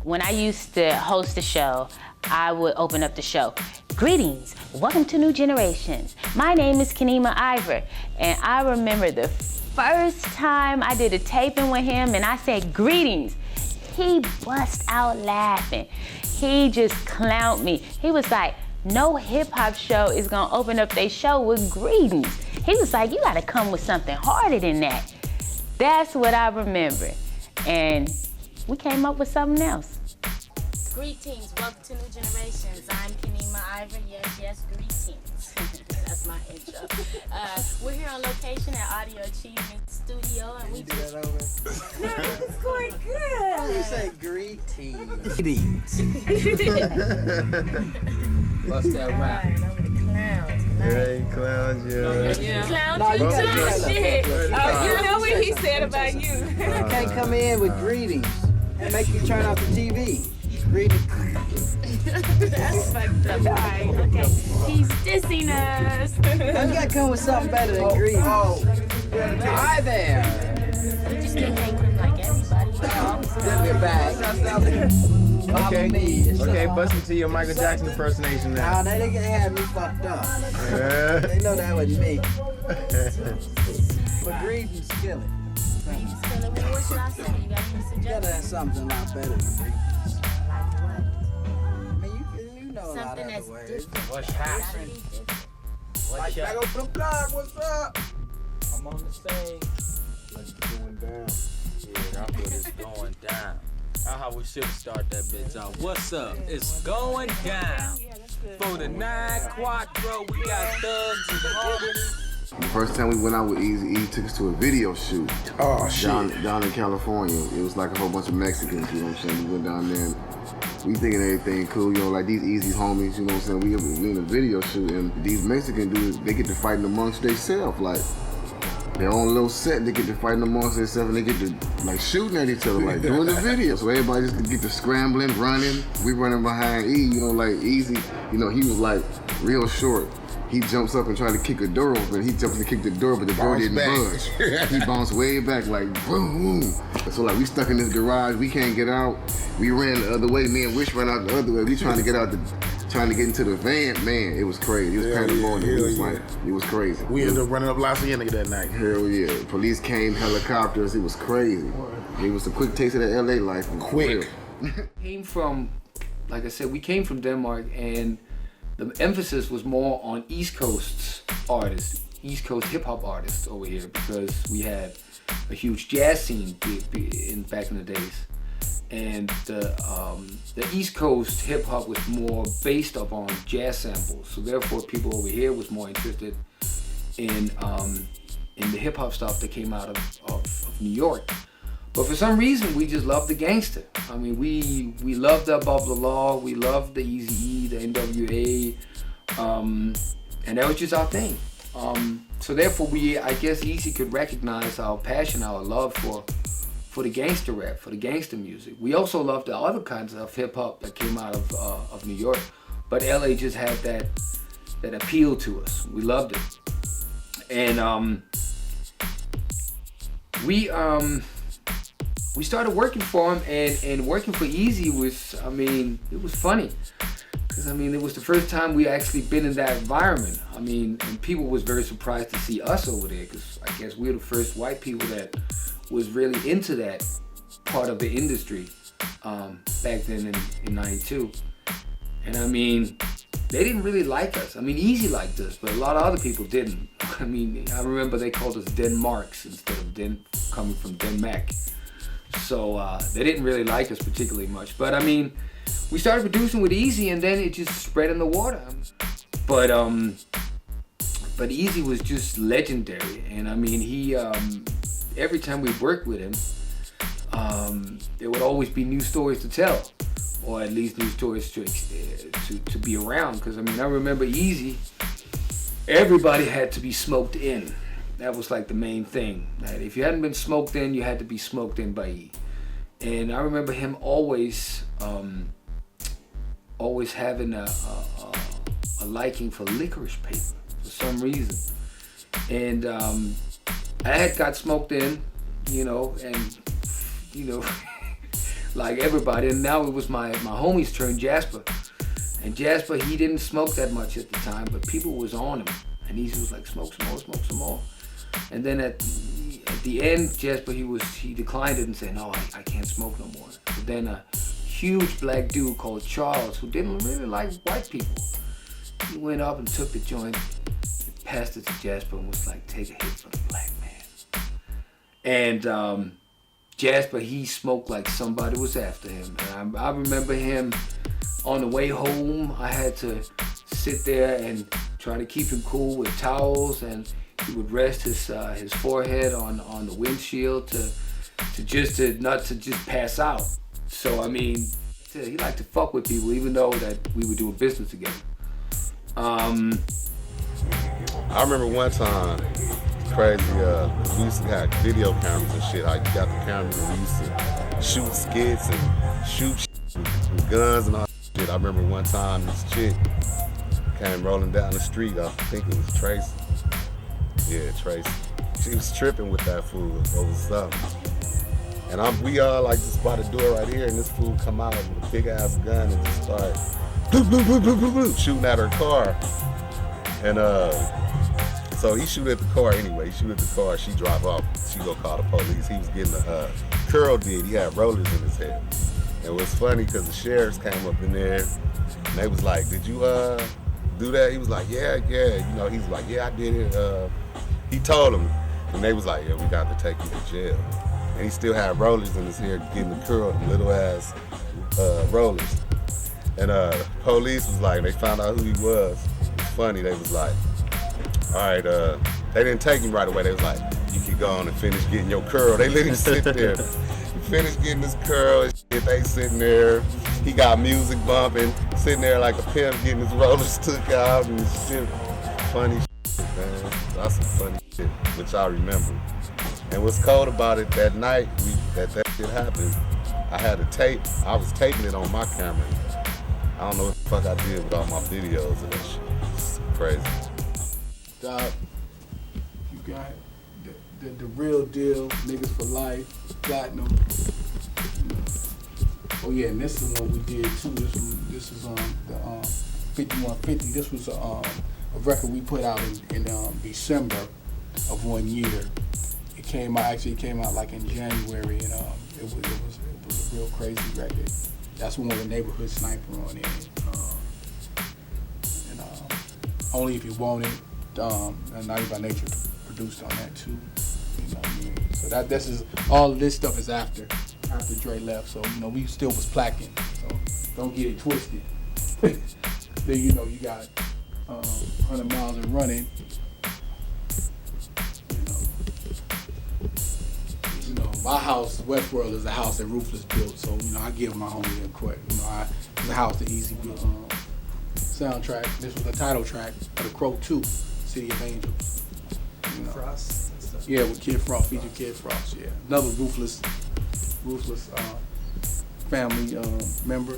When I used to host the show, I would open up the show. Greetings, welcome to New Generations. My name is Kenema Ivor, and I remember the first time I did a taping with him and I said greetings, he bust out laughing. He just clowned me. He was like, no hip hop show is gonna open up their show with greetings. He was like, you gotta come with something harder than that. That's what I remember. And we came up with something else. Greetings, welcome to New Generations. I'm Kenema Ivor, yes, greetings. That's my intro. We're here on location at Audio Achievement Studio, and we just... It's going good. You say greetings. Greetings. Bust that rap. I'm the clowns. Hey, clowns, yeah. Clowns, No, you you too, gotta- shit. You know what he said about you. You can't come in with greetings and make you turn off the TV. Greetings. That's fucked up. Alright, okay. He's dissing us. You gotta come with something better than greetings. Hi there. You just can't hang with like everybody. Give me a bag. Okay, bust into your Michael Jackson impersonation now. Nah, they had me fucked up. They know that was me. But greetings, kill it. What should I say? You got any You gotta have suggestions? something a lot better than greetings. I mean, you know a lot Something of that's other words. different. What's happening? What's Back up? up the block, what's up? I'm on the stage. What's going down? Yeah, that's what it's going down. That's how we should start that bitch out. What's up? It's going down. For the 9 Quattro, we got thugs and harmony. The first time we went out with Eazy-E, took us to a video shoot. Oh, shit. Down in California. It was like a whole bunch of Mexicans, you know what I'm saying? We went down there and we thinking everything cool, you know, like these Eazy homies, you know what I'm saying? We in a video shoot and these Mexican dudes, they get to fighting amongst themselves, like their own little set, they get to fighting amongst themselves and they get to like shooting at each other, like doing the video. So everybody just get to scrambling, running. We running behind E, you know, like Eazy, you know, he was like real short. He jumps up and tries to kick a door open. He jumps to kick the door, but the door didn't budge. He bounced way back like boom, boom. So like we stuck in this garage, we can't get out. We ran the other way, me and Wish ran out the other way. We trying to get into the van. Man, it was crazy. It was pandemonium. It was like, it was crazy. We ended up running up La Cienega that night. Hell yeah. Police came, helicopters, it was crazy. It was a quick taste of the LA life. Quick. Came from, like I said, we came from Denmark, and the emphasis was more on East Coast artists, East Coast hip hop artists over here, because we had a huge jazz scene back in the days. And the East Coast hip hop was more based upon jazz samples, so therefore people over here was more interested in the hip hop stuff that came out of New York. But for some reason, we just loved the gangster. I mean, we loved the Above the Law, we loved the Eazy-E, the NWA, and that was just our thing. So therefore, I guess Eazy could recognize our passion, our love for the gangster rap, for the gangster music. We also loved the other kinds of hip hop that came out of New York, but LA just had that appeal to us. We loved it, and we started working for him, and working for Eazy was, I mean, it was funny. Because, I mean, it was the first time we actually been in that environment. I mean, and people was very surprised to see us over there, because I guess we were the first white people that was really into that part of the industry back then in 92. And I mean, they didn't really like us. I mean, Eazy liked us, but a lot of other people didn't. I mean, I remember they called us Denmarks instead of coming from Denmark. So they didn't really like us particularly much. But I mean, we started producing with Eazy, and then it just spread in the water. But Eazy was just legendary, and I mean, he every time we worked with him, there would always be new stories to tell, or at least new stories to be around. Because I mean, I remember Eazy, everybody had to be smoked in. That was like the main thing. That if you hadn't been smoked in, you had to be smoked in by E. And I remember him always having a liking for licorice paper for some reason. And I had got smoked in, you know, and, you know, like everybody. And now it was my homie's turn, Jasper. And Jasper, he didn't smoke that much at the time, but people was on him. And he was like, smoke some more. And then at the end, Jasper, he declined it and said, no, I can't smoke no more. But then a huge black dude called Charles, who didn't really like white people, he went up and took the joint, and passed it to Jasper and was like, take a hit for the black man. And Jasper, he smoked like somebody was after him. And I remember him on the way home, I had to sit there and try to keep him cool with towels, and he would rest his forehead on the windshield to not to just pass out. So I mean, he liked to fuck with people, even though that we were doing business together. I remember one time, crazy. We used to have video cameras and shit. I got the cameras and we used to shoot skits and shoot with guns and all that shit. I remember one time this chick came rolling down the street. I think it was Tracy. Yeah, Tracy. She was tripping with that fool over something. And we all like just by the door right here, and this fool come out with a big ass gun and just start bloop, bloop, bloop, bloop, bloop, bloop, shooting at her car. And so he shoot at the car anyway. He shoot at the car, she drive off. She go call the police. He was getting a curl did. He had rollers in his head. And it was funny because the sheriffs came up in there and they was like, did you do that? He was like, yeah. You know, he's like, yeah, I did it. He told him. And they was like, yeah, we got to take you to jail. And he still had rollers in his hair, getting the curl, them little ass rollers. And police was like, they found out who he was. It was funny, they was like, all right, they didn't take him right away. They was like, you can go on and finish getting your curl. They let him sit there. He finished getting his curl and shit. They sitting there. He got music bumping, sitting there like a pimp getting his rollers took out and shit. Funny shit, man. That's some funny shit, which I remember. And what's cold about it, that night that shit happened, I had a tape. I was taping it on my camera. I don't know what the fuck I did with all my videos and that shit. It's crazy. Doc, you got the real deal, niggas for life, platinum. Oh yeah, and this is one we did too. This is the 5150. This was a record we put out in December of 1 year. It came out like in January, and it was a real crazy record. That's one with a Neighborhood Sniper on it. And Only If You Want It. And Naughty by Nature produced on that too. You know what I mean? So this is all of this stuff is after Dre left. So you know we still was placking. So don't get it twisted. Then you know you got 100 Miles and Running. You know my house, Westworld, is a house that Ruthless built. So you know I give my homie a credit. You know it's a house that Eazy built. Soundtrack. This was the title track of the Crow 2. City of Angels. You know. Frost. Yeah, with Kid Frost, featured Kid Frost, yeah. Another Ruthless family member.